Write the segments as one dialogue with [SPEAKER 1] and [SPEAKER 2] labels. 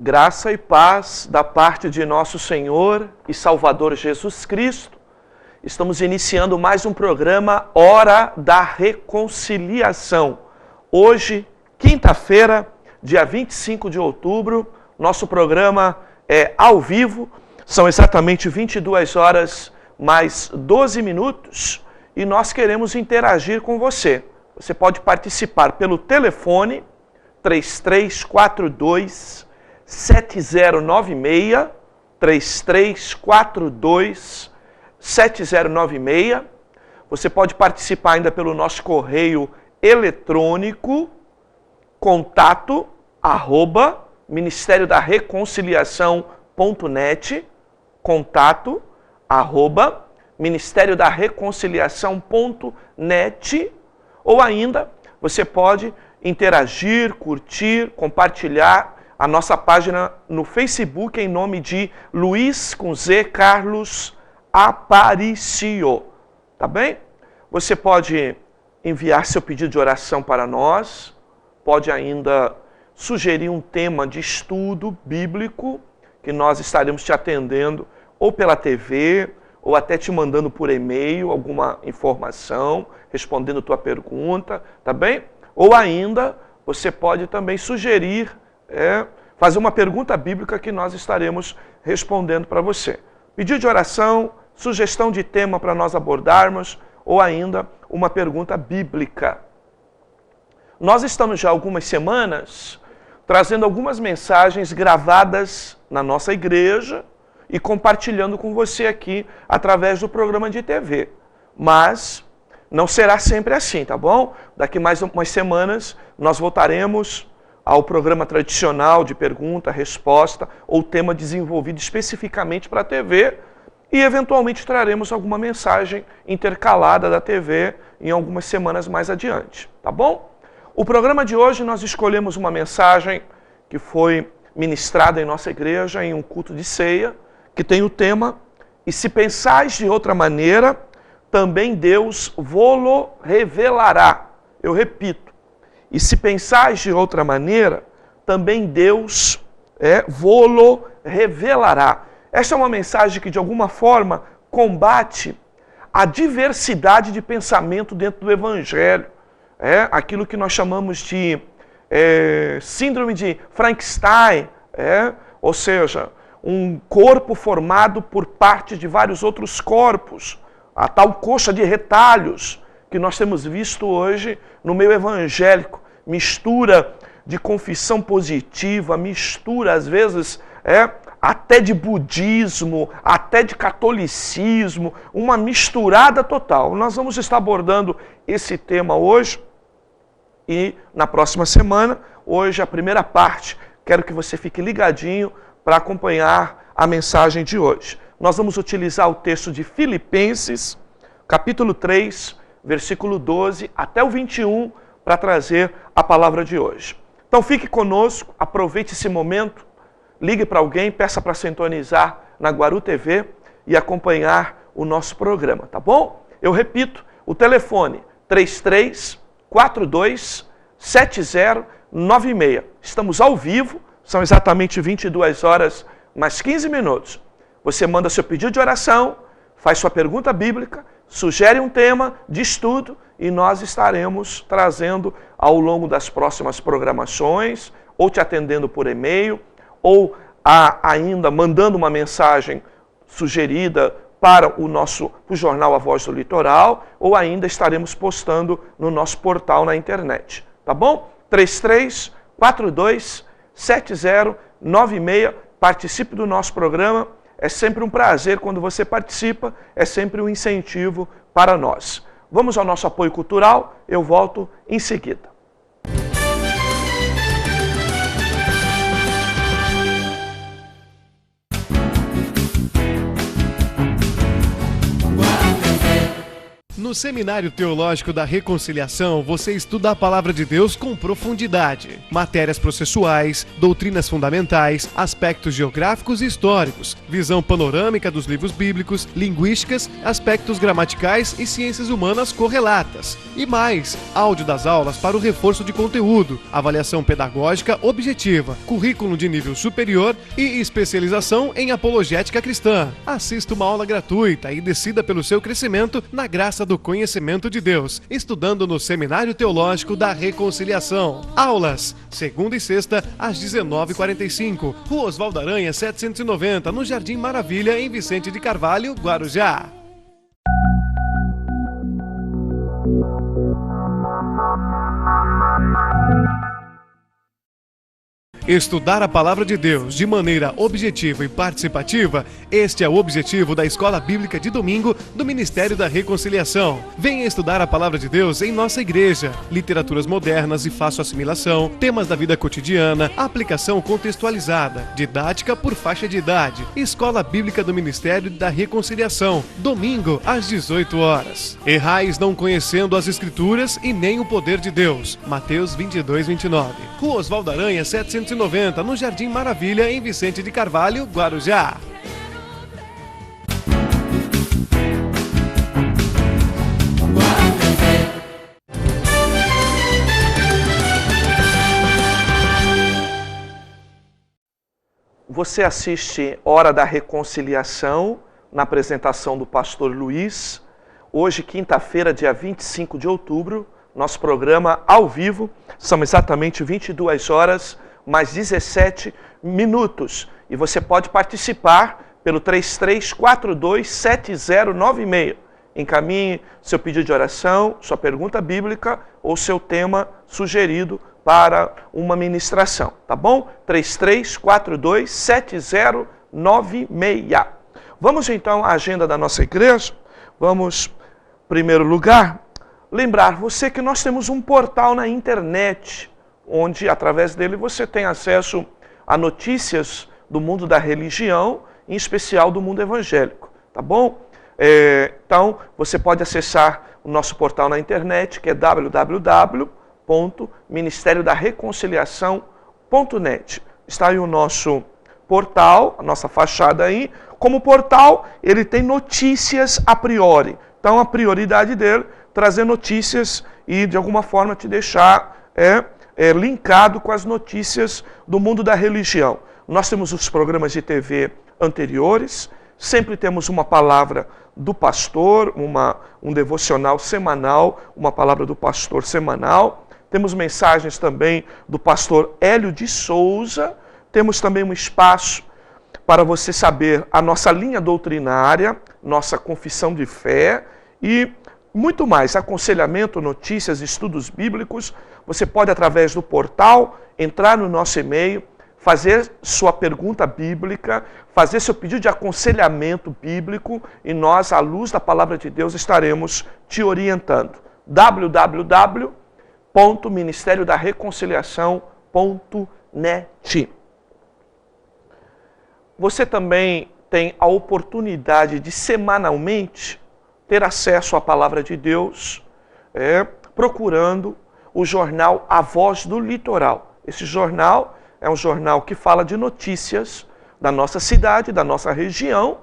[SPEAKER 1] Graça e paz da parte de nosso Senhor e Salvador Jesus Cristo. Estamos iniciando mais um programa Hora da Reconciliação. Hoje, quinta-feira, dia 25 de outubro, nosso programa é ao vivo. São exatamente 22 horas mais 12 minutos e nós queremos interagir com você. Você pode participar pelo telefone 3342 7096, 3342 7096. Você pode participar ainda pelo nosso correio eletrônico, contato@ministeriodareconciliação.net, contato@ministeriodareconciliação.net, ou ainda você pode interagir, curtir, compartilhar a nossa página no Facebook em nome de Luiz com Z Carlos Aparicio, tá bem? Você pode enviar seu pedido de oração para nós, pode ainda sugerir um tema de estudo bíblico que nós estaremos te atendendo ou pela TV ou até te mandando por e-mail alguma informação, respondendo tua pergunta, tá bem? Ou ainda você pode também sugerir fazer uma pergunta bíblica que nós estaremos respondendo para você. Pedido de oração, sugestão de tema para nós abordarmos, ou ainda uma pergunta bíblica. Nós estamos já há algumas semanas trazendo algumas mensagens gravadas na nossa igreja e compartilhando com você aqui através do programa de TV. Mas não será sempre assim, tá bom? Daqui mais umas semanas nós voltaremos ao programa tradicional de pergunta, resposta ou tema desenvolvido especificamente para a TV e eventualmente traremos alguma mensagem intercalada da TV em algumas semanas mais adiante, tá bom? O programa de hoje nós escolhemos uma mensagem que foi ministrada em nossa igreja em um culto de ceia, que tem o tema "E se pensais de outra maneira, também Deus vô-lo revelará". Eu repito, "E se pensais de outra maneira, também Deus vô-lo revelará". Esta é uma mensagem que, de alguma forma, combate a diversidade de pensamento dentro do Evangelho. Aquilo que nós chamamos de síndrome de Frankenstein, ou seja, um corpo formado por parte de vários outros corpos, a tal coxa de retalhos que nós temos visto hoje no meio evangélico, mistura de confissão positiva, mistura às vezes até de budismo, até de catolicismo, uma misturada total. Nós vamos estar abordando esse tema hoje e na próxima semana. Hoje a primeira parte, quero que você fique ligadinho para acompanhar a mensagem de hoje. Nós vamos utilizar o texto de Filipenses, capítulo 3, versículo 12 até o 21, para trazer a palavra de hoje. Então fique conosco, aproveite esse momento, ligue para alguém, peça para sintonizar na Guaru TV e acompanhar o nosso programa, tá bom? Eu repito, o telefone 3342 7096. Estamos ao vivo, são exatamente 22 horas mais 15 minutos. Você manda seu pedido de oração, faz sua pergunta bíblica, sugere um tema de estudo e nós estaremos trazendo ao longo das próximas programações, ou te atendendo por e-mail, ou ainda mandando uma mensagem sugerida para o jornal A Voz do Litoral, ou ainda estaremos postando no nosso portal na internet. Tá bom? 3342 7096. Participe do nosso programa. É sempre um prazer quando você participa, é sempre um incentivo para nós. Vamos ao nosso apoio cultural, eu volto em seguida.
[SPEAKER 2] No Seminário Teológico da Reconciliação, você estuda a Palavra de Deus com profundidade. Matérias processuais, doutrinas fundamentais, aspectos geográficos e históricos, visão panorâmica dos livros bíblicos, linguísticas, aspectos gramaticais e ciências humanas correlatas. E mais, áudio das aulas para o reforço de conteúdo, avaliação pedagógica objetiva, currículo de nível superior e especialização em apologética cristã. Assista uma aula gratuita e decida pelo seu crescimento na graça do conhecimento de Deus, estudando no Seminário Teológico da Reconciliação. Aulas, segunda e sexta, às 19h45, Rua Osvaldo Aranha, 790, no Jardim Maravilha, em Vicente de Carvalho, Guarujá. Estudar a Palavra de Deus de maneira objetiva e participativa, este é o objetivo da Escola Bíblica de Domingo do Ministério da Reconciliação. Venha estudar a Palavra de Deus em nossa igreja. Literaturas modernas e fácil assimilação, temas da vida cotidiana, aplicação contextualizada, didática por faixa de idade. Escola Bíblica do Ministério da Reconciliação, domingo às 18 horas. Errais não conhecendo as Escrituras e nem o poder de Deus. Mateus 22:29. Rua Osvaldo Aranha, 790, no Jardim Maravilha, em Vicente de Carvalho, Guarujá.
[SPEAKER 1] Você assiste Hora da Reconciliação, na apresentação do pastor Luiz. Hoje, quinta-feira, dia 25 de outubro, nosso programa ao vivo. São exatamente 22 horas, mais 17 minutos. E você pode participar pelo 33427096. Encaminhe seu pedido de oração, sua pergunta bíblica ou seu tema sugerido para uma ministração, tá bom? 33427096. Vamos então à agenda da nossa igreja. Vamos, em primeiro lugar, lembrar você que nós temos um portal na internet, onde, através dele, você tem acesso a notícias do mundo da religião, em especial do mundo evangélico, tá bom? Então, você pode acessar o nosso portal na internet, que é www.ministeriodareconciliação.net. Está aí o nosso portal, a nossa fachada aí. Como portal, ele tem notícias a priori. Então, a prioridade dele é trazer notícias e, de alguma forma, te deixar linkado com as notícias do mundo da religião. Nós temos os programas de TV anteriores, sempre temos uma palavra do pastor, um devocional semanal, uma palavra do pastor semanal. Temos mensagens também do pastor Hélio de Souza. Temos também um espaço para você saber a nossa linha doutrinária, nossa confissão de fé e muito mais, aconselhamento, notícias, estudos bíblicos. Você pode, através do portal, entrar no nosso e-mail, fazer sua pergunta bíblica, fazer seu pedido de aconselhamento bíblico e nós, à luz da palavra de Deus, estaremos te orientando. www.ministeriodareconciliação.net. Você também tem a oportunidade de, semanalmente, ter acesso à palavra de Deus, procurando o jornal A Voz do Litoral. Esse jornal é um jornal que fala de notícias da nossa cidade, da nossa região,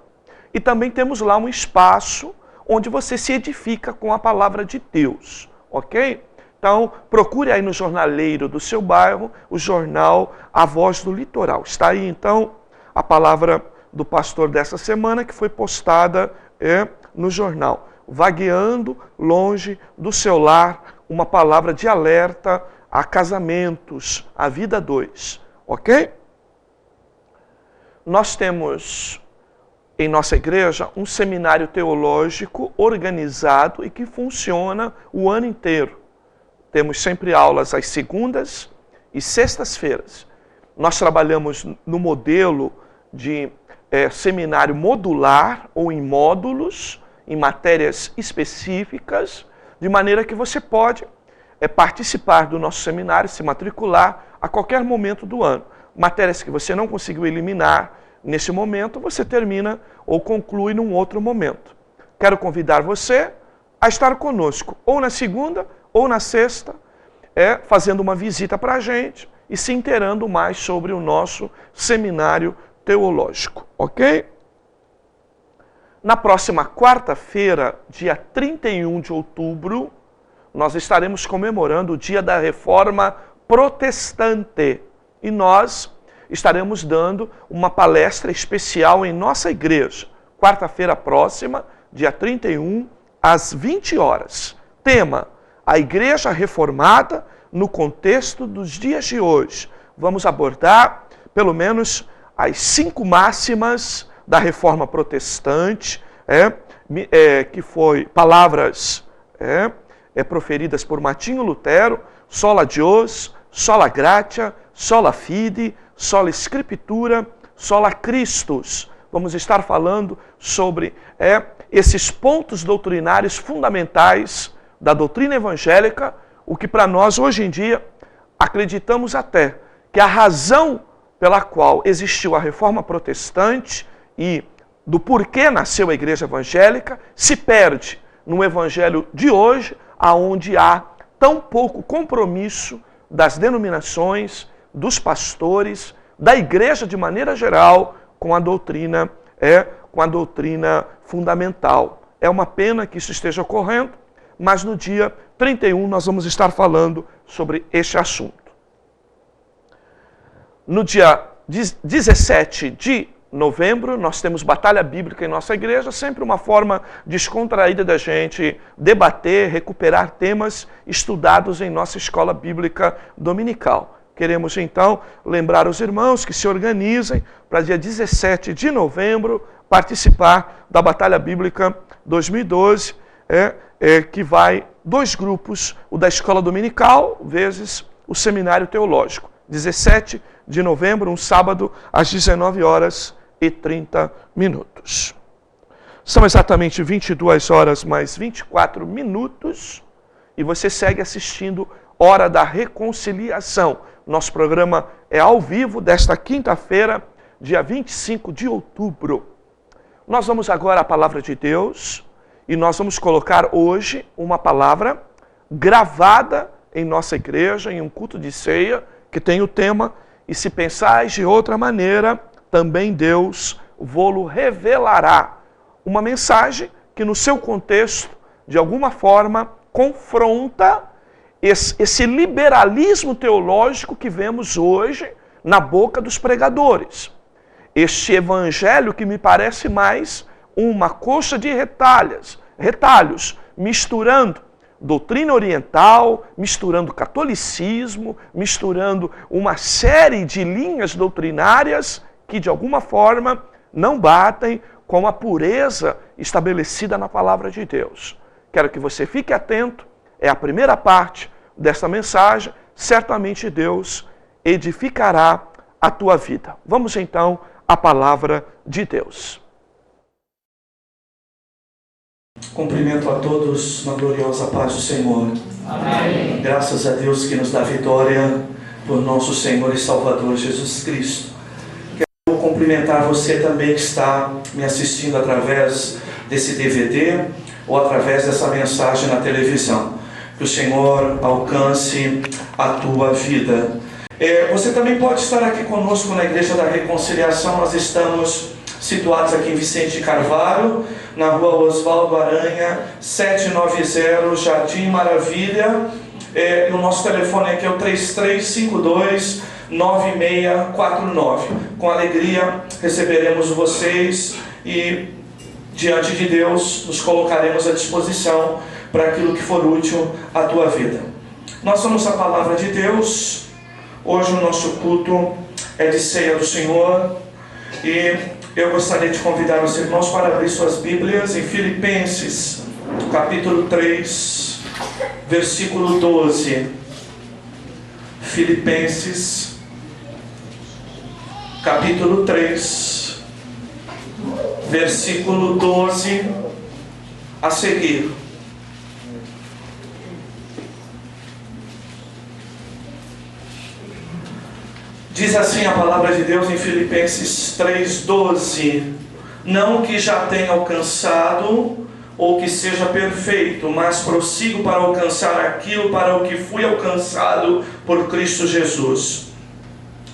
[SPEAKER 1] e também temos lá um espaço onde você se edifica com a palavra de Deus, ok? Então, procure aí no jornaleiro do seu bairro o jornal A Voz do Litoral. Está aí, então, a palavra do pastor dessa semana que foi postada no jornal. Vagueando longe do seu lar, uma palavra de alerta a casamentos, a vida 2, ok? Nós temos em nossa igreja um seminário teológico organizado e que funciona o ano inteiro. Temos sempre aulas às segundas e sextas-feiras. Nós trabalhamos no modelo de seminário modular ou em módulos, em matérias específicas, de maneira que você pode participar do nosso seminário, se matricular a qualquer momento do ano. Matérias que você não conseguiu eliminar nesse momento, você termina ou conclui num outro momento. Quero convidar você a estar conosco, ou na segunda, ou na sexta, fazendo uma visita para a gente e se inteirando mais sobre o nosso seminário teológico, ok? Na próxima quarta-feira, dia 31 de outubro, nós estaremos comemorando o dia da Reforma Protestante e nós estaremos dando uma palestra especial em nossa igreja, quarta-feira próxima, dia 31, às 20 horas. Tema: a Igreja Reformada no contexto dos dias de hoje. Vamos abordar, pelo menos, as 5 máximas da Reforma Protestante, que foi palavras proferidas por Martinho Lutero: sola Deus, sola gratia, sola fide, sola Scriptura, sola Christus. Vamos estar falando sobre esses pontos doutrinários fundamentais da doutrina evangélica, o que para nós hoje em dia acreditamos até que a razão pela qual existiu a Reforma Protestante e do porquê nasceu a Igreja Evangélica se perde no evangelho de hoje, aonde há tão pouco compromisso das denominações, dos pastores, da igreja de maneira geral com a doutrina fundamental. É uma pena que isso esteja ocorrendo, mas no dia 31 nós vamos estar falando sobre este assunto. No dia 17 de novembro, nós temos Batalha Bíblica em nossa igreja, sempre uma forma descontraída da gente debater, recuperar temas estudados em nossa escola bíblica dominical. Queremos então lembrar os irmãos que se organizem para dia 17 de novembro participar da Batalha Bíblica 2012, que vai 2 grupos, o da escola dominical vezes o seminário teológico. 17 de novembro, um sábado, às 19h30. São exatamente 22 horas mais 24 minutos e você segue assistindo Hora da Reconciliação. Nosso programa é ao vivo desta quinta-feira, dia 25 de outubro. Nós vamos agora à Palavra de Deus e nós vamos colocar hoje uma palavra gravada em nossa igreja, em um culto de ceia, que tem o tema: e se pensais de outra maneira, também Deus vô-lo revelará. Uma mensagem que no seu contexto, de alguma forma, confronta esse liberalismo teológico que vemos hoje na boca dos pregadores. Este evangelho que me parece mais uma coxa de retalhos, misturando doutrina oriental, misturando catolicismo, misturando uma série de linhas doutrinárias que de alguma forma não batem com a pureza estabelecida na palavra de Deus. Quero que você fique atento, é a primeira parte dessa mensagem, certamente Deus edificará a tua vida. Vamos então à palavra de Deus.
[SPEAKER 3] Cumprimento a todos na gloriosa paz do Senhor.
[SPEAKER 4] Amém.
[SPEAKER 3] Graças a Deus que nos dá vitória por nosso Senhor e Salvador Jesus Cristo. Quero cumprimentar você também que está me assistindo através desse DVD ou através dessa mensagem na televisão. Que o Senhor alcance a tua vida. Você também pode estar aqui conosco na Igreja da Reconciliação. Nós estamos situados aqui em Vicente Carvalho, na rua Osvaldo Aranha, 790, Jardim Maravilha. O nosso telefone aqui é o 3352-9649. Com alegria receberemos vocês e, diante de Deus, nos colocaremos à disposição para aquilo que for útil à tua vida. Nós somos a Palavra de Deus. Hoje o nosso culto é de ceia do Senhor e eu gostaria de convidar os irmãos para abrir suas Bíblias em Filipenses, capítulo 3, versículo 12. Filipenses, capítulo 3, versículo 12, a seguir. Diz assim a palavra de Deus em Filipenses 3:12: não que já tenha alcançado ou que seja perfeito, mas prossigo para alcançar aquilo para o que fui alcançado por Cristo Jesus.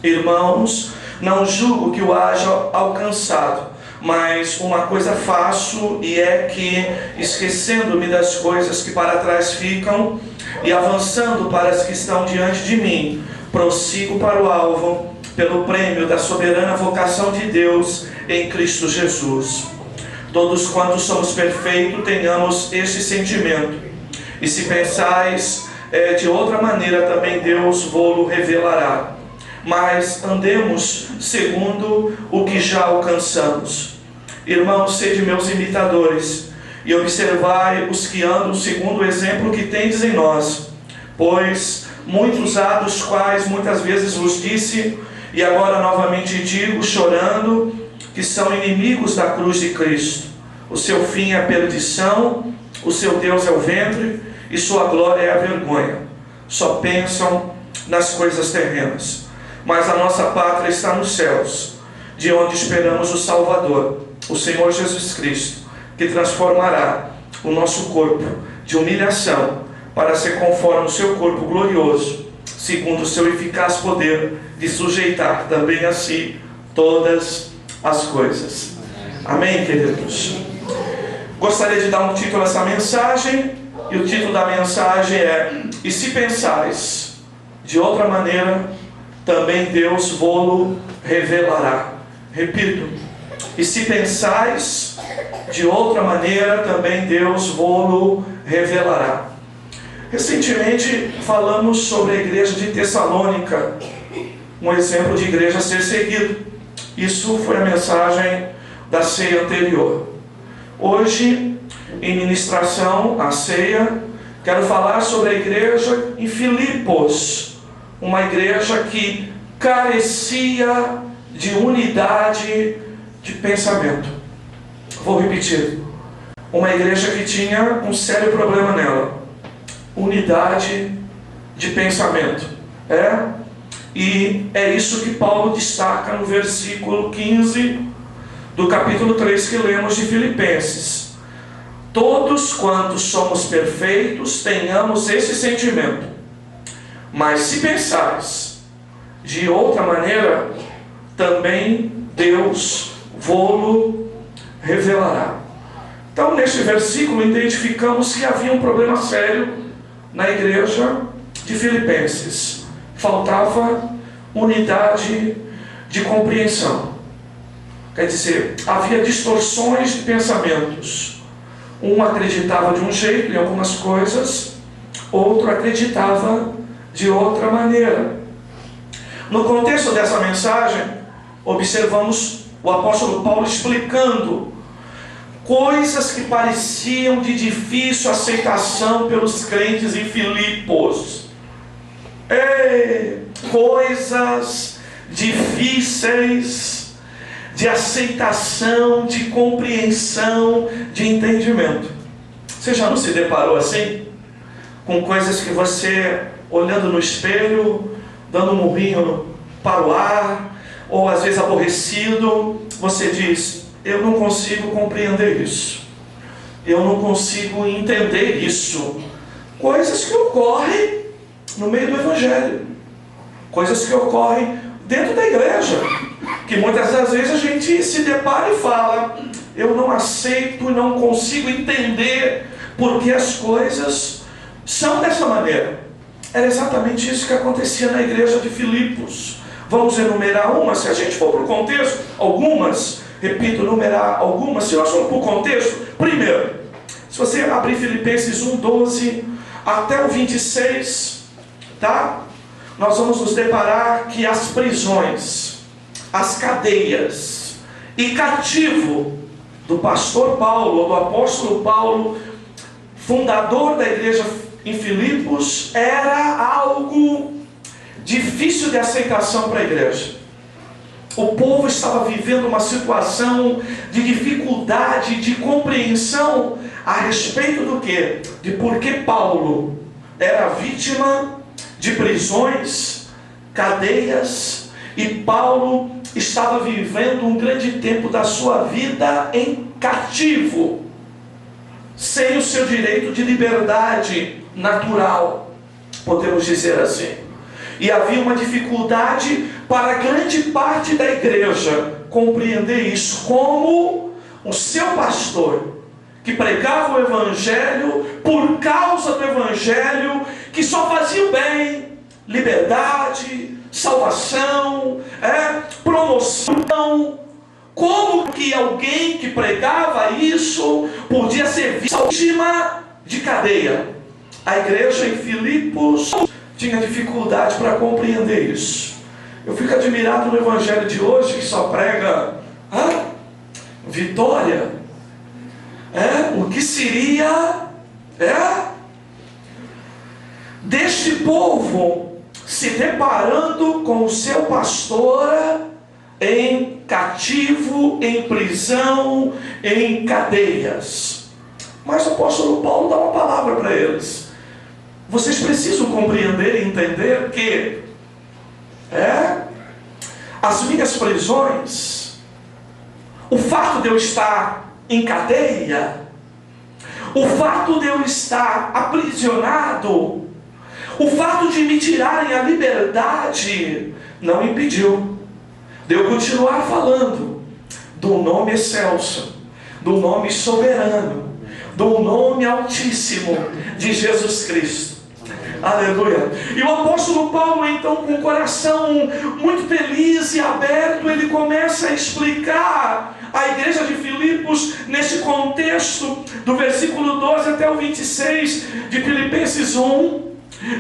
[SPEAKER 3] Irmãos, não julgo que o haja alcançado, mas uma coisa faço, e é que, esquecendo-me das coisas que para trás ficam, e avançando para as que estão diante de mim, prossigo para o alvo, pelo prêmio da soberana vocação de Deus em Cristo Jesus. Todos quantos somos perfeitos, tenhamos este sentimento. E se pensais de outra maneira, também Deus vô-lo revelará. Mas andemos segundo o que já alcançamos. Irmãos, sede meus imitadores, e observai os que andam segundo o exemplo que tendes em nós. Pois muitos há dos quais muitas vezes vos disse, e agora novamente digo, chorando, que são inimigos da cruz de Cristo. O seu fim é a perdição, o seu Deus é o ventre, e sua glória é a vergonha. Só pensam nas coisas terrenas. Mas a nossa pátria está nos céus, de onde esperamos o Salvador, o Senhor Jesus Cristo, que transformará o nosso corpo de humilhação para ser conforme o seu corpo glorioso, segundo o seu eficaz poder de sujeitar também a si todas as coisas. Amém, queridos? Gostaria de dar um título a essa mensagem, e o título da mensagem é: E se pensais de outra maneira, também Deus vô-lo revelará. Repito: e se pensais de outra maneira, também Deus vô-lo revelará. Recentemente falamos sobre a igreja de Tessalônica, um exemplo de igreja a ser seguido. Isso foi a mensagem da ceia anterior. Hoje, em ministração, a ceia, quero falar sobre a igreja em Filipos, uma igreja que carecia de unidade de pensamento. Vou repetir: uma igreja que tinha um sério problema nela: unidade de pensamento. E é isso que Paulo destaca no versículo 15 do capítulo 3 que lemos de Filipenses. Todos quantos somos perfeitos, tenhamos esse sentimento. Mas se pensais de outra maneira, também Deus vô-lo revelará. Então, neste versículo, identificamos que havia um problema sério na igreja de Filipenses. Faltava unidade de compreensão. Quer dizer, havia distorções de pensamentos. Um acreditava de um jeito em algumas coisas, outro acreditava de outra maneira. No contexto dessa mensagem, observamos o apóstolo Paulo explicando coisas que pareciam de difícil aceitação pelos crentes em Filipos. Coisas difíceis de aceitação, de compreensão, de entendimento. Você já não se deparou assim? Com coisas que você, olhando no espelho, dando um murrinho para o ar, ou às vezes aborrecido, você diz: eu não consigo compreender isso, eu não consigo entender isso. Coisas que ocorrem no meio do Evangelho, coisas que ocorrem dentro da igreja, que muitas das vezes a gente se depara e fala: eu não aceito e não consigo entender porque as coisas são dessa maneira. Era exatamente isso que acontecia na igreja de Filipos. Vamos enumerar umas, se a gente for para o contexto, algumas, repito, enumerar algumas, se nós formos para o contexto. Primeiro, se você abrir Filipenses 1:12 até o 26, tá? Nós vamos nos deparar que as prisões, as cadeias e cativo do pastor Paulo, ou do apóstolo Paulo, fundador da igreja em Filipos, era algo difícil de aceitação para a igreja. O povo estava vivendo uma situação de dificuldade, de compreensão a respeito do quê? De por que Paulo era vítima de prisões, cadeias, e Paulo estava vivendo um grande tempo da sua vida em cativo. sem o seu direito de liberdade natural, podemos dizer assim. E havia uma dificuldade para grande parte da igreja compreender isso, como o seu pastor, que pregava o evangelho, por causa do evangelho, que só fazia o bem, liberdade, salvação, promoção. Como que alguém que pregava isso podia ser vítima de cadeia? A igreja em Filipos tinha dificuldade para compreender isso. Eu fico admirado no evangelho de hoje, que só prega vitória. O que seria deste povo se deparando com o seu pastor em cativo, em prisão, em cadeias. Mas o apóstolo Paulo dá uma palavra para eles. Vocês precisam compreender e entender que as minhas prisões, o fato de eu estar em cadeia, o fato de eu estar aprisionado, o fato de me tirarem a liberdade, não impediu de eu continuar falando do nome excelso, do nome soberano, do nome altíssimo de Jesus Cristo. Aleluia. E o apóstolo Paulo, então, com o coração muito feliz e aberto, ele começa a explicar à igreja de Filipos, nesse contexto do versículo 12 até o 26 de Filipenses 1,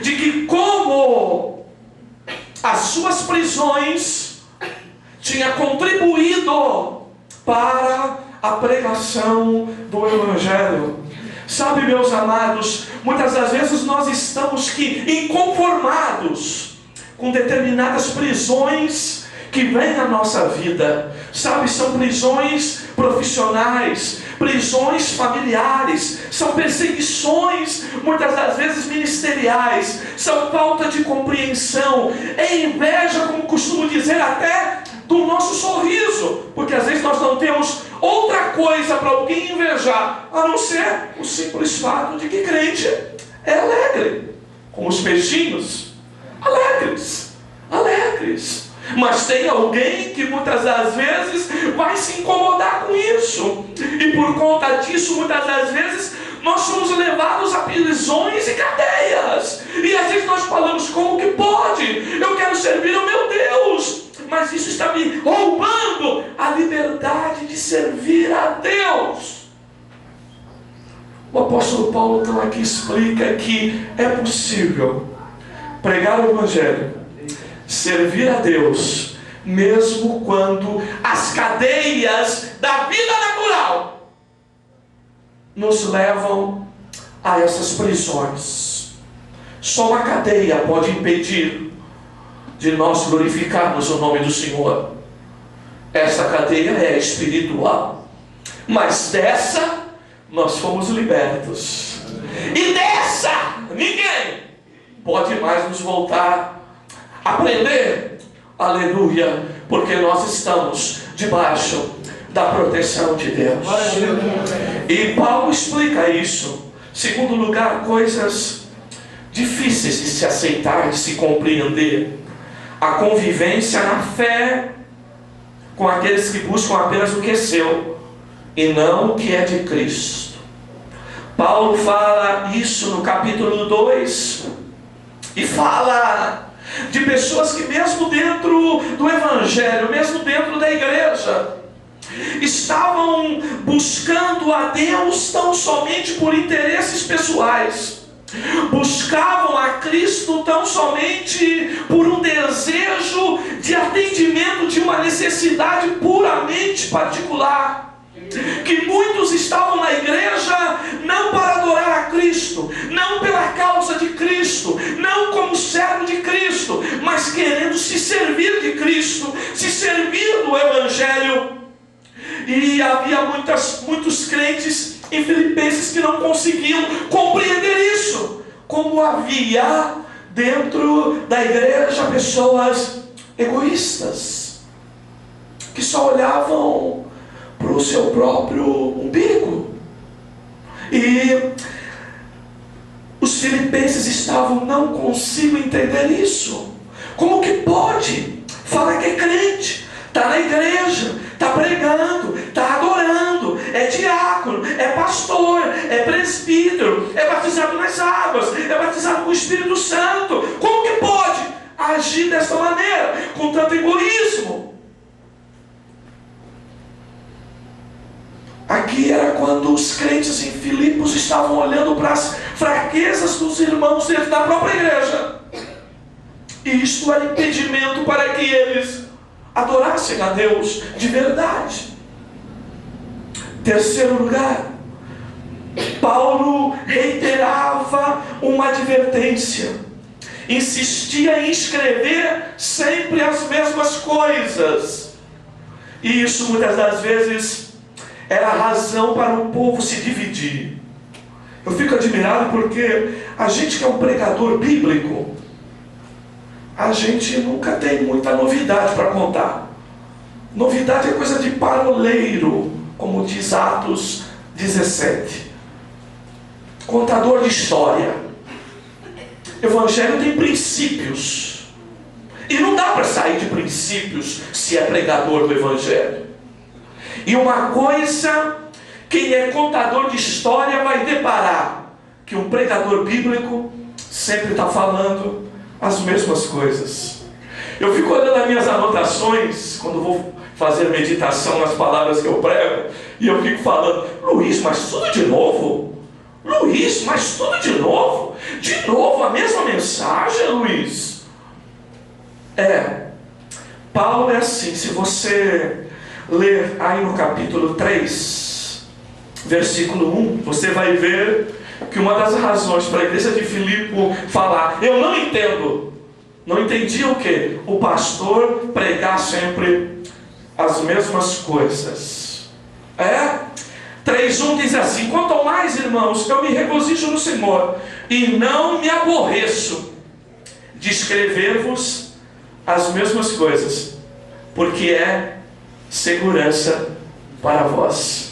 [SPEAKER 3] de que como as suas prisões tinha contribuído para a pregação do evangelho. Sabe, meus amados, muitas das vezes nós estamos inconformados com determinadas prisões que vêm na nossa vida. Sabe, são prisões profissionais, prisões familiares, são perseguições, muitas das vezes ministeriais, são falta de compreensão, é inveja, como costumo dizer, até do nosso sorriso, porque às vezes nós não temos outra coisa para alguém invejar, a não ser o simples fato de que crente é alegre, como os peixinhos, alegres. Mas tem alguém que muitas das vezes vai se incomodar com isso, e por conta disso, muitas das vezes, nós somos levados a prisões e cadeias, e às vezes nós falamos, como que pode? Eu quero servir ao meu Deus, mas isso está me roubando a liberdade de servir a Deus. O apóstolo Paulo então aqui explica que é possível pregar o evangelho, servir a Deus, mesmo quando as cadeias da vida natural nos levam a essas prisões. Só uma cadeia pode impedir de nós glorificarmos o nome do Senhor. Essa cadeia é espiritual, mas dessa nós fomos libertos, e dessa ninguém pode mais nos voltar a prender. Aleluia, porque nós estamos debaixo da proteção de Deus. E Paulo explica isso. Segundo lugar, coisas difíceis de se aceitar e se compreender: a convivência na fé com aqueles que buscam apenas o que é seu e não o que é de Cristo. Paulo fala isso no capítulo 2 e fala de pessoas que mesmo dentro do evangelho, mesmo dentro da igreja, estavam buscando a Deus tão somente por interesses pessoais, buscavam a Cristo tão somente por um desejo de atendimento de uma necessidade puramente particular. Que muitos estavam na igreja não para adorar a Cristo, não pela causa de Cristo, não como servo de Cristo, mas querendo se servir de Cristo, se servir do evangelho. E havia muitos crentes em Filipenses que não conseguiam compreender isso, como havia dentro da igreja pessoas egoístas, que só olhavam para o seu próprio umbigo. E os filipenses estavam, não consigo entender isso. Como que pode? Fala que é crente, está na igreja, está pregando, está adorando, é diácono, é pastor, é presbítero, é batizado nas águas, é batizado com o Espírito Santo. Como que pode agir dessa maneira, com tanto egoísmo? Aqui era quando os crentes em Filipos estavam olhando para as fraquezas dos irmãos dentro da própria igreja. E isto era impedimento para que eles adorassem a Deus de verdade. Terceiro lugar, Paulo reiterava uma advertência. Insistia em escrever sempre as mesmas coisas. E isso muitas das vezes era a razão para o povo se dividir. Eu fico admirado porque a gente que é um pregador bíblico, a gente nunca tem muita novidade para contar. Novidade é coisa de paroleiro, como diz Atos 17. Contador de história. Evangelho tem princípios. E não dá para sair de princípios se é pregador do Evangelho. E uma coisa, quem é contador de história vai deparar, que um pregador bíblico sempre está falando as mesmas coisas. Eu fico olhando as minhas anotações, quando vou fazer meditação nas palavras que eu prego, e eu fico falando, Luiz, mas tudo de novo? Luiz, mas tudo de novo? De novo a mesma mensagem, Luiz? Paulo é assim. Se você ler aí no capítulo 3, versículo 1, você vai ver que uma das razões para a igreja de Filipe falar, eu não entendo, não entendia o quê? O pastor pregar sempre as mesmas coisas. 3:1 diz assim, quanto ao mais, irmãos, eu me regozijo no Senhor, e não me aborreço de escrever-vos as mesmas coisas, porque é segurança para vós.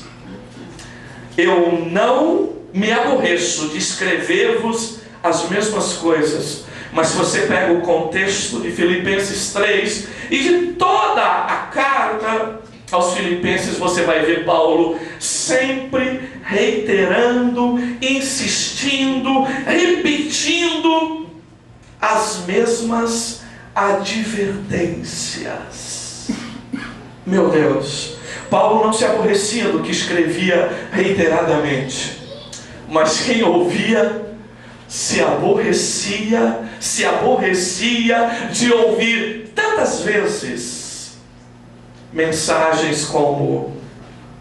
[SPEAKER 3] Eu não me aborreço de escrever-vos as mesmas coisas. Mas se você pega o contexto de Filipenses 3 e de toda a carta aos Filipenses, você vai ver Paulo sempre reiterando, insistindo, repetindo as mesmas advertências. Meu Deus, Paulo não se aborrecia do que escrevia reiteradamente, mas quem ouvia se aborrecia de ouvir tantas vezes mensagens como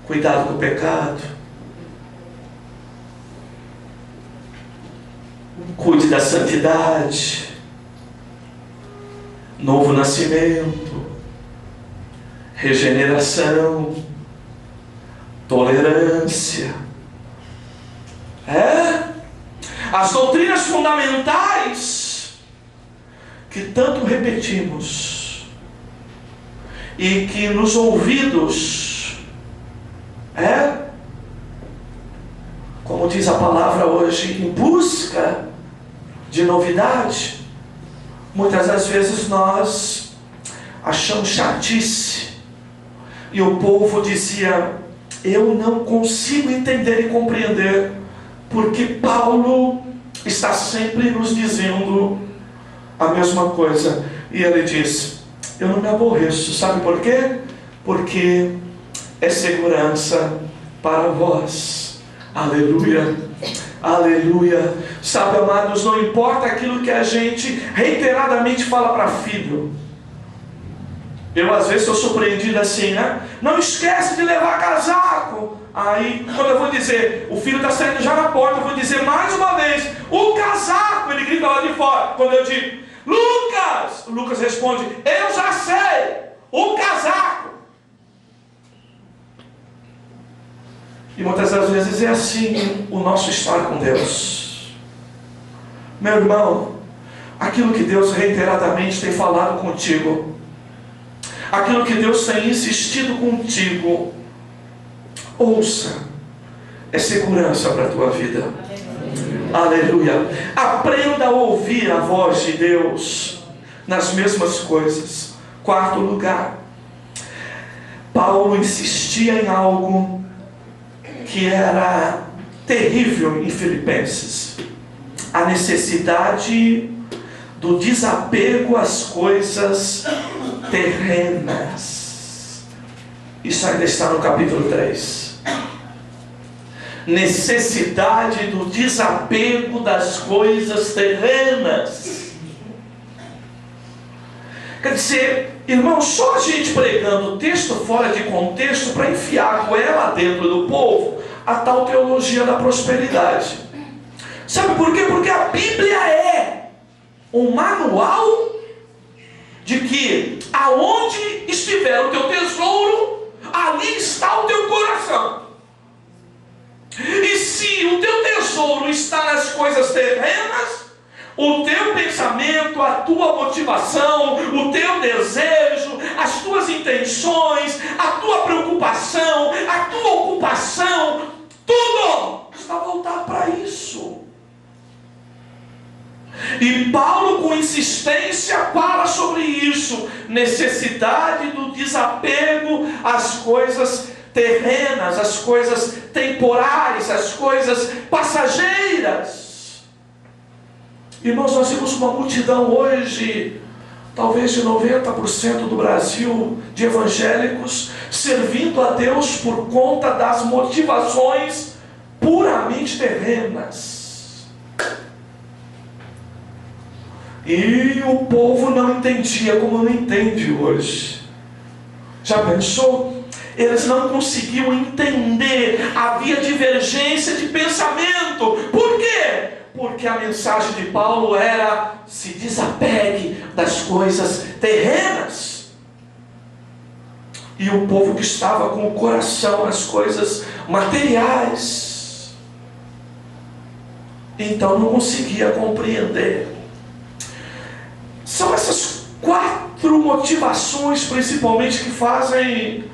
[SPEAKER 3] cuidado com o pecado, cuide da santidade, novo nascimento, regeneração, tolerância. As doutrinas fundamentais que tanto repetimos e que nos ouvidos, como diz a palavra hoje, em busca de novidade, muitas das vezes nós achamos chatice. E o povo dizia, eu não consigo entender e compreender, porque Paulo está sempre nos dizendo a mesma coisa. E ele diz, eu não me aborreço. Sabe por quê? Porque é segurança para vós. Aleluia, aleluia. Sabe, amados, não importa aquilo que a gente reiteradamente fala para filho. Eu às vezes sou surpreendido assim, não esquece de levar casaco. Aí, quando eu vou dizer, o filho está saindo já na porta, eu vou dizer mais uma vez, o casaco, ele grita lá de fora. Quando eu digo, Lucas, o Lucas responde, eu já sei, o casaco. E muitas das vezes é assim o nosso estar com Deus. Meu irmão, aquilo que Deus reiteradamente tem falado contigo, aquilo que Deus tem insistido contigo, ouça, é segurança para a tua vida. Aleluia. Aprenda a ouvir a voz de Deus nas mesmas coisas. Quarto lugar, Paulo insistia em algo que era terrível em Filipenses: a necessidade do desapego às coisas terrenas. Isso ainda está no capítulo 3. Necessidade do desapego das coisas terrenas. Quer dizer, irmão, só a gente pregando o texto fora de contexto para enfiar a goela dentro do povo a tal teologia da prosperidade. Sabe por quê? Porque a Bíblia é um manual de que aonde estiver o teu tesouro, ali está o teu coração. E se o teu tesouro está nas coisas terrenas, o teu pensamento, a tua motivação, o teu desejo, as tuas intenções, a tua preocupação, a tua ocupação, tudo está voltado para isso. E Paulo, com insistência, fala sobre isso: necessidade do desapego às coisas terrenas, às coisas temporais, às coisas passageiras. Irmãos, nós temos uma multidão hoje, talvez de 90% do Brasil, de evangélicos, servindo a Deus por conta das motivações puramente terrenas. E o povo não entendia como não entende hoje. Já pensou? Eles não conseguiam entender, havia divergência de pensamento. Por quê? Porque a mensagem de Paulo era: se desapegue das coisas terrenas. E o povo que estava com o coração nas coisas materiais, então não conseguia compreender. São essas 4 motivações principalmente que fazem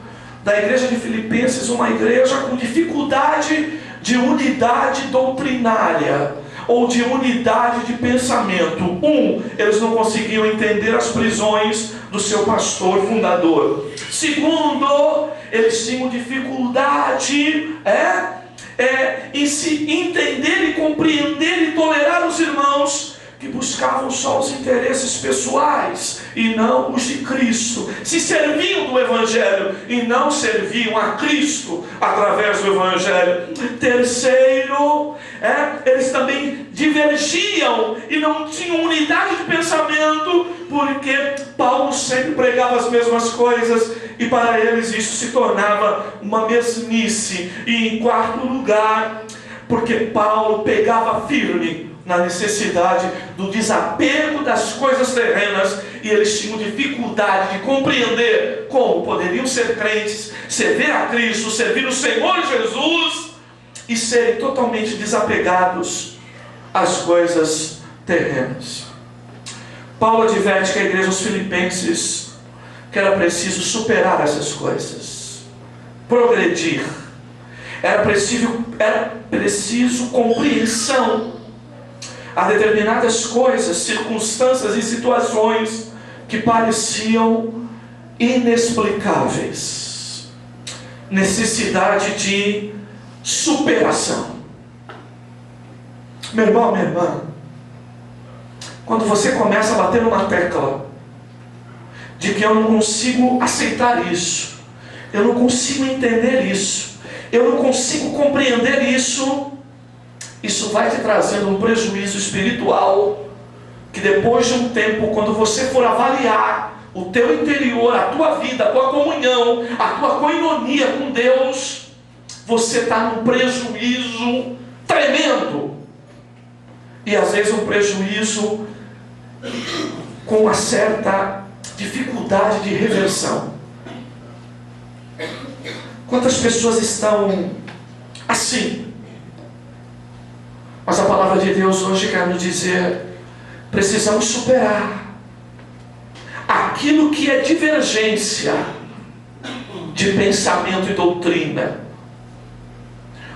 [SPEAKER 3] da igreja de Filipenses uma igreja com dificuldade de unidade doutrinária ou de unidade de pensamento. Eles não conseguiam entender as prisões do seu pastor fundador. Segundo, eles tinham dificuldade em se entender e compreender e tolerar os irmãos que buscavam só os interesses pessoais e não os de Cristo, se serviam do Evangelho e não serviam a Cristo através do Evangelho. Terceiro, eles também divergiam e não tinham unidade de pensamento, porque Paulo sempre pregava as mesmas coisas e para eles isso se tornava uma mesmice. E em quarto lugar, porque Paulo pegava firme na necessidade do desapego das coisas terrenas, e eles tinham dificuldade de compreender como poderiam ser crentes, servir a Cristo, servir o Senhor Jesus e serem totalmente desapegados às coisas terrenas. Paulo adverte que a igreja dos Filipenses que era preciso superar essas coisas, progredir, era preciso compreensão a determinadas coisas, circunstâncias e situações que pareciam inexplicáveis. Necessidade de superação. Meu irmão, minha irmã, quando você começa a bater numa tecla de que eu não consigo aceitar isso, eu não consigo entender isso, eu não consigo compreender isso, isso vai te trazendo um prejuízo espiritual, que depois de um tempo, quando você for avaliar o teu interior, a tua vida, a tua comunhão, a tua coinonia com Deus, você está num prejuízo tremendo. E às vezes um prejuízo com uma certa dificuldade de reversão. Quantas pessoas estão assim? Mas a palavra de Deus hoje quer nos dizer: precisamos superar aquilo que é divergência de pensamento e doutrina.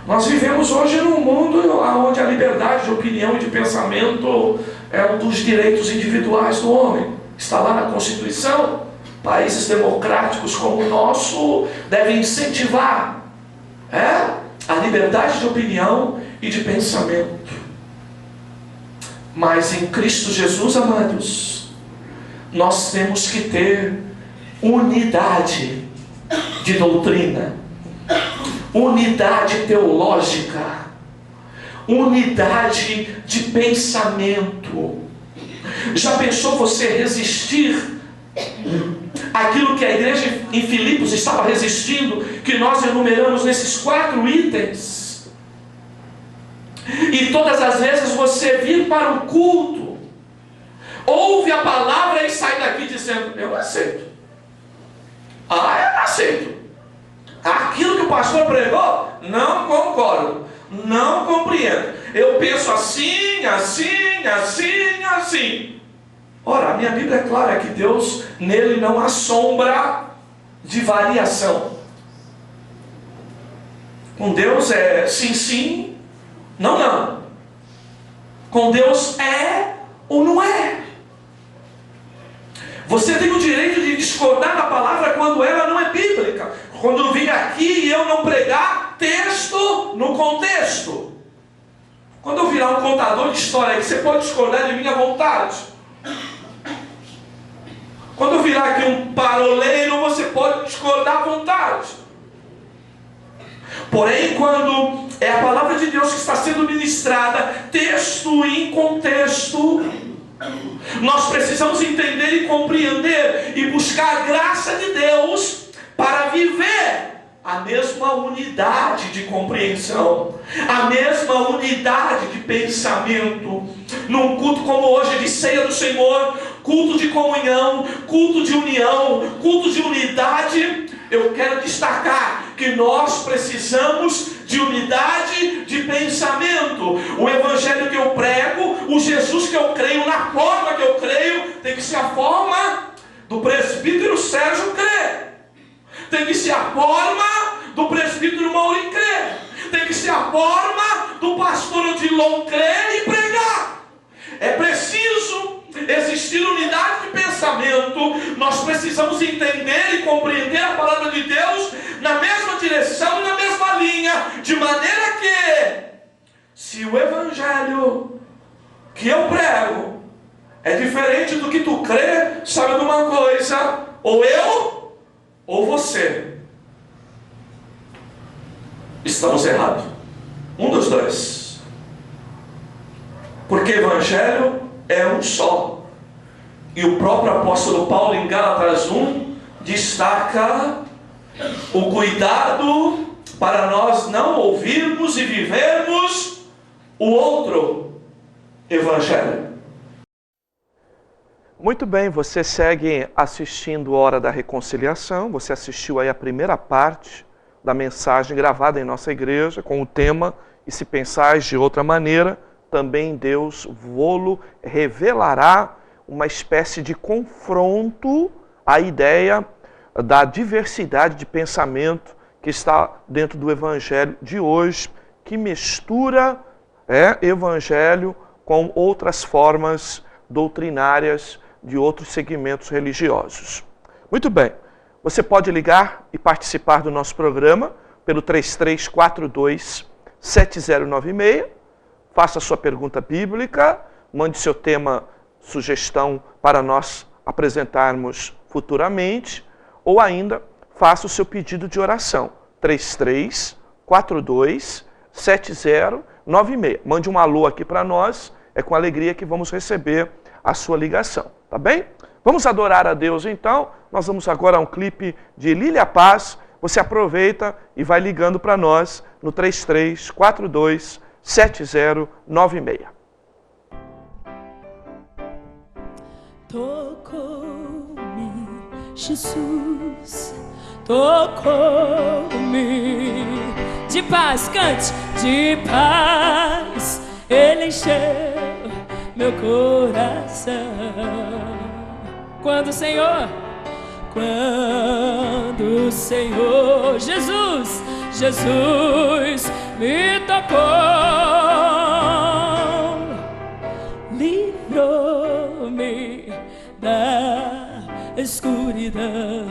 [SPEAKER 3] Nós vivemos hoje num mundo onde a liberdade de opinião e de pensamento é um dos direitos individuais do homem. Está lá na Constituição. Países democráticos como o nosso devem incentivar a liberdade de opinião e de pensamento. Mas em Cristo Jesus, amados, nós temos que ter unidade de doutrina, unidade teológica, unidade de pensamento. Já pensou você resistir aquilo que a igreja em Filipos estava resistindo, que nós enumeramos nesses 4 itens? E todas as vezes você vir para o culto, ouve a palavra e sai daqui dizendo: eu não aceito. Eu não aceito. Aquilo que o pastor pregou, não concordo, não compreendo. Eu penso assim, assim, assim, assim. Ora, a minha Bíblia é clara que Deus, nele não há sombra de variação. Com Deus é sim, sim, não, não. Com Deus é ou não é. Você tem o direito de discordar da palavra quando ela não é bíblica. Quando eu vim aqui e eu não pregar texto no contexto. Quando eu virar um contador de história que você pode discordar de mim à vontade. Quando eu virar aqui um paroleiro, você pode discordar à vontade. Porém, quando é a palavra de Deus que está sendo ministrada, texto em contexto, nós precisamos entender e compreender e buscar a graça de Deus para viver a mesma unidade de compreensão, a mesma unidade de pensamento. Num culto como hoje de ceia do Senhor, culto de comunhão, culto de união, culto de unidade, eu quero destacar que nós precisamos de unidade de pensamento. O evangelho que eu prego, o Jesus que eu creio, na forma que eu creio, tem que ser a forma do presbítero Sérgio crer. Tem que ser a forma do presbítero Maurinho crer. Tem que ser a forma do pastor Odilon crer e pregar. É preciso existir unidade de pensamento. Nós precisamos entender e compreender a palavra de Deus na mesma direção e na mesma linha, de maneira que, se o evangelho que eu prego é diferente do que tu crê, sabe de uma coisa: ou eu ou você estamos errados. Um dos dois. Porque evangelho é um só. E o próprio apóstolo Paulo, em Gálatas 1, destaca o cuidado para nós não ouvirmos e vivermos o outro evangelho.
[SPEAKER 1] Muito bem, você segue assistindo Hora da Reconciliação. Você assistiu aí a primeira parte da mensagem gravada em nossa igreja com o tema "E se pensais de outra maneira, também Deus vô-lo revelará", uma espécie de confronto à ideia da diversidade de pensamento que está dentro do evangelho de hoje, que mistura evangelho com outras formas doutrinárias de outros segmentos religiosos. Muito bem, você pode ligar e participar do nosso programa pelo 3342-7096, faça sua pergunta bíblica, mande seu tema, sugestão para nós apresentarmos futuramente, ou ainda faça o seu pedido de oração, 3342-7096. Mande um alô aqui para nós, é com alegria que vamos receber a sua ligação, tá bem? Vamos adorar a Deus então. Nós vamos agora a um clipe de Lília Paz. Você aproveita e vai ligando para nós no 3342-7096.
[SPEAKER 4] Tocou-me, Jesus, tocou-me. De paz, cante, de paz, Ele encheu meu coração. Quando o Senhor, Jesus me tocou, livrou-me da escuridão.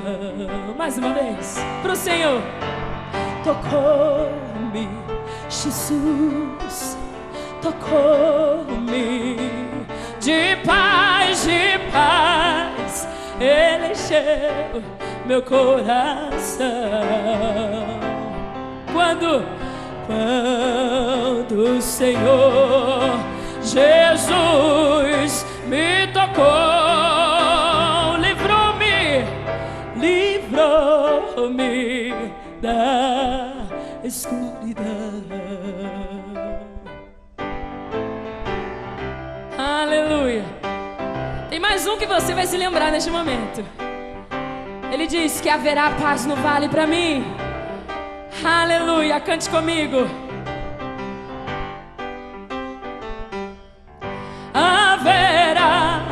[SPEAKER 4] Mais uma vez, pro Senhor. Tocou-me, Jesus, tocou-me de paz, Ele encheu meu coração. Quando o Senhor Jesus me tocou, livrou-me da escuridão. Aleluia. Tem mais um que você vai se lembrar neste momento. Ele diz que haverá paz no vale para mim. Aleluia, cante comigo. Haverá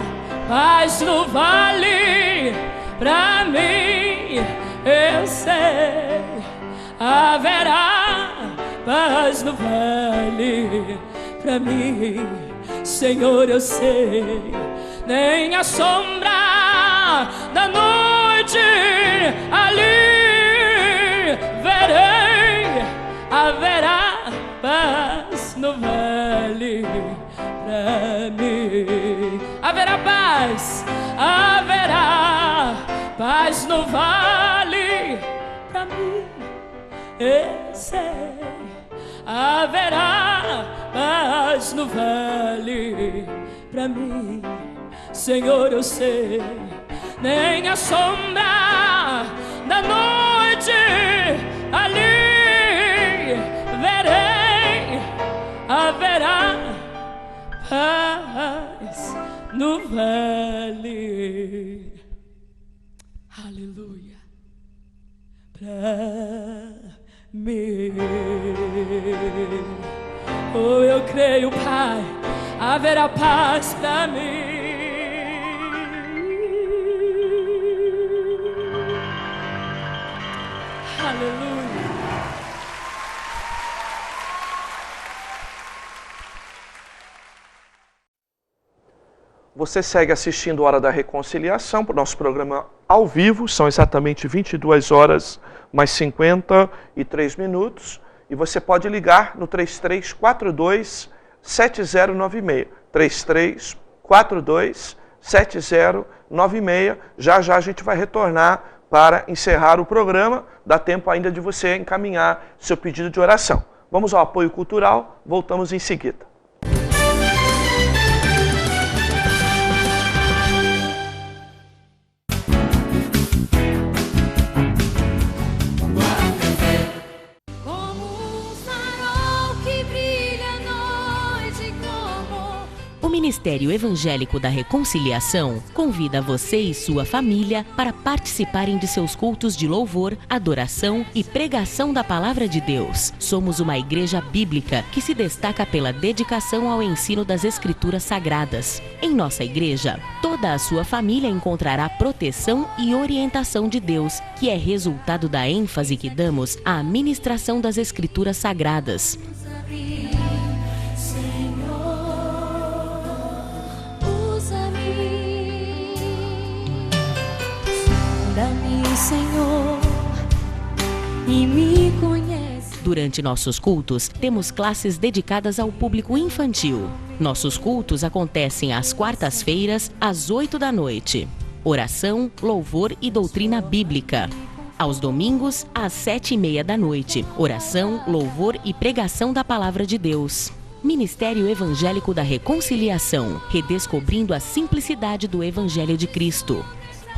[SPEAKER 4] paz no vale pra mim, eu sei. Haverá paz no vale pra mim, Senhor, eu sei. Nem a sombra da noite ali verei. Haverá paz no vale pra mim. Haverá paz no vale pra mim, eu sei. Haverá paz no vale pra mim, Senhor, eu sei. Nem a sombra da noite ali verei. Haverá paz no vale. Aleluia. Pra mim. Oh, eu creio, Pai, haverá paz pra mim. Aleluia.
[SPEAKER 1] Você segue assistindo Hora da Reconciliação, para o nosso programa ao vivo, são exatamente 22 horas mais 53 minutos, e você pode ligar no 3342-7096, 3342-7096, já a gente vai retornar para encerrar o programa, dá tempo ainda de você encaminhar seu pedido de oração. Vamos ao apoio cultural, voltamos em seguida.
[SPEAKER 5] O Ministério Evangélico da Reconciliação convida você e sua família para participarem de seus cultos de louvor, adoração e pregação da Palavra de Deus. Somos uma igreja bíblica que se destaca pela dedicação ao ensino das Escrituras Sagradas. Em nossa igreja, toda a sua família encontrará proteção e orientação de Deus, que é resultado da ênfase que damos à ministração das Escrituras Sagradas.
[SPEAKER 4] Senhor, e me conhece.
[SPEAKER 5] Durante nossos cultos, temos classes dedicadas ao público infantil. Nossos cultos acontecem às quartas-feiras, às 8 da noite. Oração, louvor e doutrina bíblica. Aos domingos, às 7:30 da noite. Oração, louvor e pregação da Palavra de Deus. Ministério Evangélico da Reconciliação, redescobrindo a simplicidade do Evangelho de Cristo.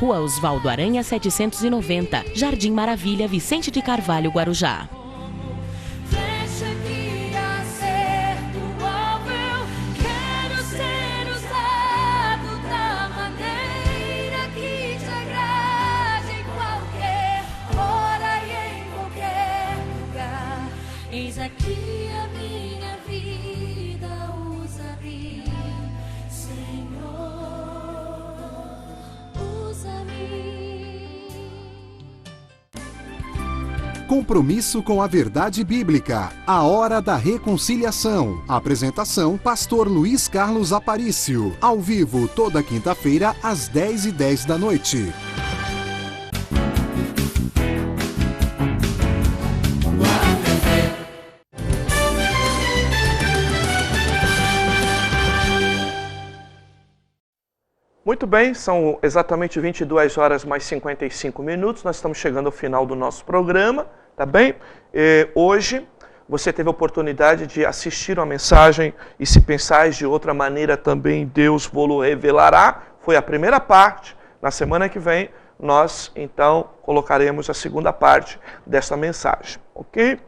[SPEAKER 5] Rua Osvaldo Aranha 790, Jardim Maravilha, Vicente de Carvalho, Guarujá.
[SPEAKER 4] Eis aqui a minha vida, usa-me, Senhor, usa-me.
[SPEAKER 6] Compromisso com a verdade bíblica. A Hora da Reconciliação. Apresentação, Pastor Luiz Carlos Aparício. Ao vivo, toda quinta-feira, às 10h10 da noite.
[SPEAKER 1] Muito bem, são exatamente 22 horas mais 55 minutos. Nós estamos chegando ao final do nosso programa, tá bem? Hoje você teve a oportunidade de assistir uma mensagem e se pensais de outra maneira também Deus vos revelará. Foi a primeira parte. Na semana que vem nós então colocaremos a segunda parte desta mensagem, ok?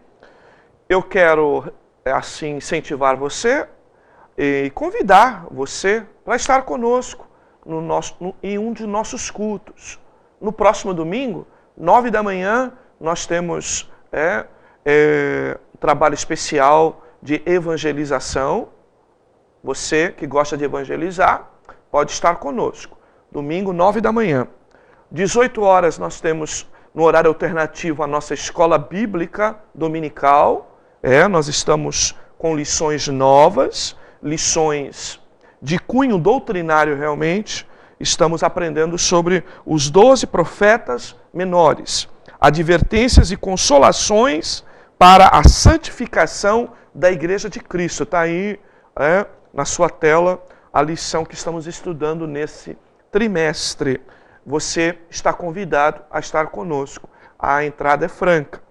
[SPEAKER 1] Eu quero assim incentivar você e convidar você para estar conosco em um de nossos cultos. No próximo domingo, 9 da manhã, nós temos um trabalho especial de evangelização. Você que gosta de evangelizar, pode estar conosco. Domingo, 9 da manhã. 18 horas nós temos, no horário alternativo, a nossa escola bíblica dominical. Nós estamos com lições novas, lições de cunho doutrinário realmente. Estamos aprendendo sobre os 12 profetas menores, advertências e consolações para a santificação da Igreja de Cristo. Está aí na sua tela a lição que estamos estudando nesse trimestre. Você está convidado a estar conosco. A entrada é franca.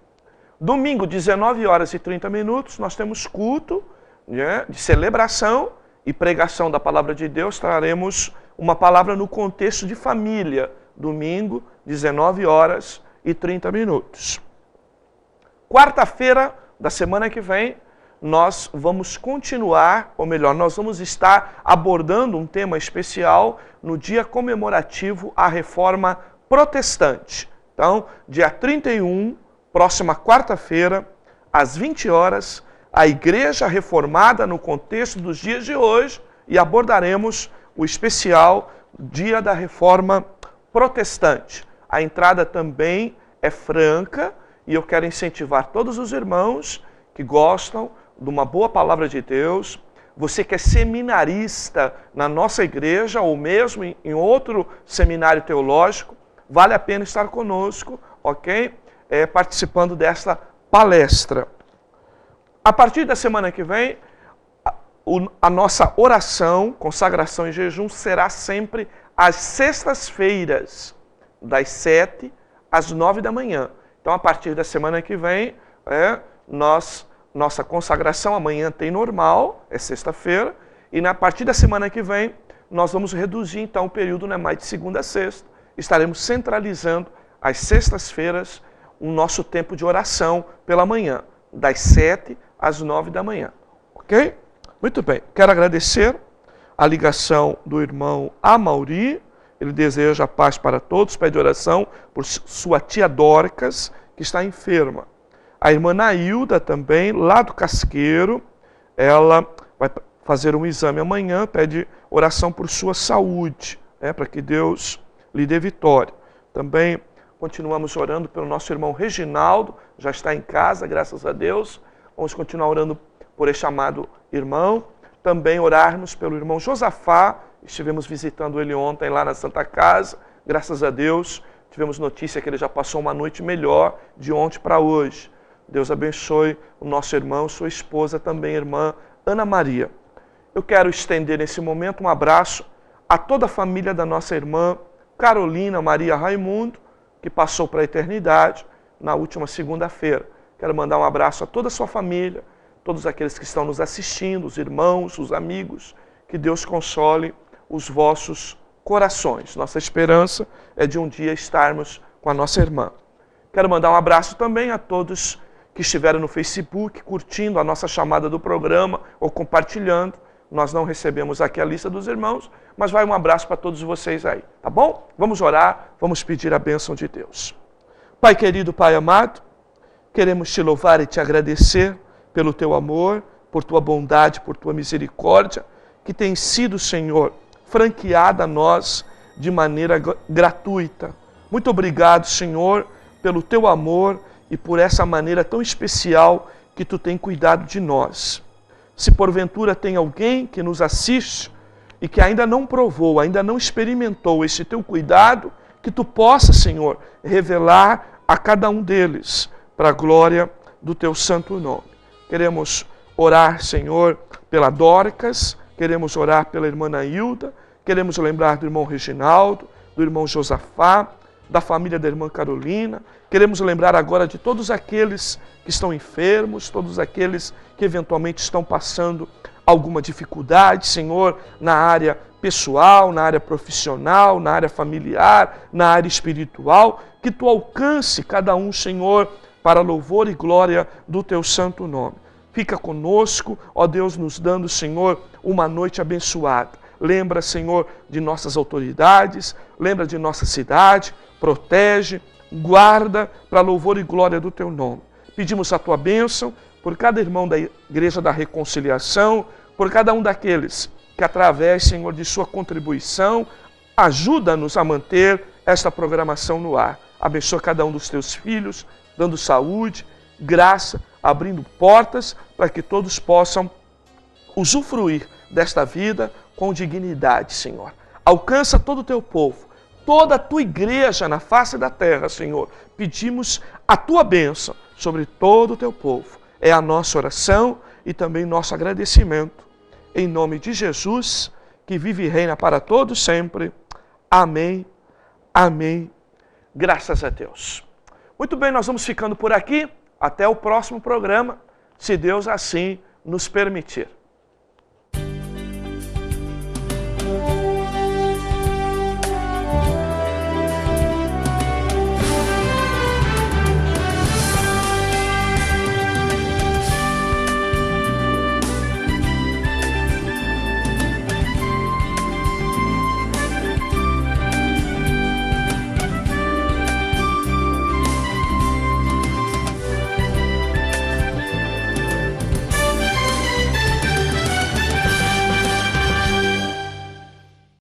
[SPEAKER 1] Domingo, 19 horas e 30 minutos, nós temos culto de celebração e pregação da palavra de Deus. Traremos uma palavra no contexto de família. Domingo, 19 horas e 30 minutos. Quarta-feira da semana que vem, nós vamos continuar, ou melhor, nós vamos estar abordando um tema especial no dia comemorativo à Reforma Protestante. Então, dia 31, próxima quarta-feira, às 20 horas, a Igreja Reformada no contexto dos dias de hoje, e abordaremos o especial Dia da Reforma Protestante. A entrada também é franca e eu quero incentivar todos os irmãos que gostam de uma boa palavra de Deus. Você que é seminarista na nossa igreja ou mesmo em outro seminário teológico, vale a pena estar conosco, ok? Participando desta palestra. A partir da semana que vem, a nossa oração, consagração e jejum será sempre às sextas-feiras, das 7 às 9 da manhã. Então, a partir da semana que vem, nossa consagração amanhã tem normal, é sexta-feira, e a partir da semana que vem, nós vamos reduzir então o período, mais de segunda a sexta. Estaremos centralizando às sextas-feiras o nosso tempo de oração pela manhã, das 7 às 9 da manhã. Ok? Muito bem. Quero agradecer a ligação do irmão Amauri. Ele deseja paz para todos, pede oração por sua tia Dorcas, que está enferma. A irmã Nailda também, lá do Casqueiro, ela vai fazer um exame amanhã, pede oração por sua saúde, para que Deus lhe dê vitória. Também continuamos orando pelo nosso irmão Reginaldo, já está em casa, graças a Deus. Vamos continuar orando por este amado irmão. Também orarmos pelo irmão Josafá. Estivemos visitando ele ontem lá na Santa Casa. Graças a Deus, tivemos notícia que ele já passou uma noite melhor de ontem para hoje. Deus abençoe o nosso irmão, sua esposa também, irmã Ana Maria. Eu quero estender nesse momento um abraço a toda a família da nossa irmã Carolina Maria Raimundo, que passou para a eternidade na última segunda-feira. Quero mandar um abraço a toda a sua família, todos aqueles que estão nos assistindo, os irmãos, os amigos, que Deus console os vossos corações. Nossa esperança é de um dia estarmos com a nossa irmã. Quero mandar um abraço também a todos que estiveram no Facebook, curtindo a nossa chamada do programa ou compartilhando. Nós não recebemos aqui a lista dos irmãos, mas vai um abraço para todos vocês aí, tá bom? Vamos orar, vamos pedir a bênção de Deus. Pai querido, Pai amado, queremos te louvar e te agradecer pelo teu amor, por tua bondade, por tua misericórdia, que tem sido, Senhor, franqueada a nós de maneira gratuita. Muito obrigado, Senhor, pelo teu amor e por essa maneira tão especial que tu tem cuidado de nós. Se porventura tem alguém que nos assiste e que ainda não provou, ainda não experimentou esse teu cuidado, que tu possa, Senhor, revelar a cada um deles para a glória do teu santo nome. Queremos orar, Senhor, pela Dorcas, queremos orar pela irmã Nailda, queremos lembrar do irmão Reginaldo, do irmão Josafá, da família da irmã Carolina. Queremos lembrar agora de todos aqueles que estão enfermos, todos aqueles que eventualmente estão passando alguma dificuldade, Senhor, na área pessoal, na área profissional, na área familiar, na área espiritual. Que tu alcance cada um, Senhor, para louvor e glória do teu santo nome. Fica conosco, ó Deus, nos dando, Senhor, uma noite abençoada. Lembra, Senhor, de nossas autoridades, lembra de nossa cidade, protege, guarda para louvor e glória do teu nome. Pedimos a tua bênção por cada irmão da Igreja da Reconciliação, por cada um daqueles que, através, Senhor, de sua contribuição, ajuda-nos a manter esta programação no ar. Abençoa cada um dos teus filhos, dando saúde, graça, abrindo portas para que todos possam usufruir desta vida com dignidade, Senhor. Alcança todo o teu povo, toda a tua igreja na face da terra, Senhor. Pedimos a tua bênção sobre todo o teu povo. É a nossa oração e também nosso agradecimento. Em nome de Jesus, que vive e reina para todos sempre. Amém, amém. Graças a Deus. Muito bem, nós vamos ficando por aqui. Até o próximo programa, se Deus assim nos permitir.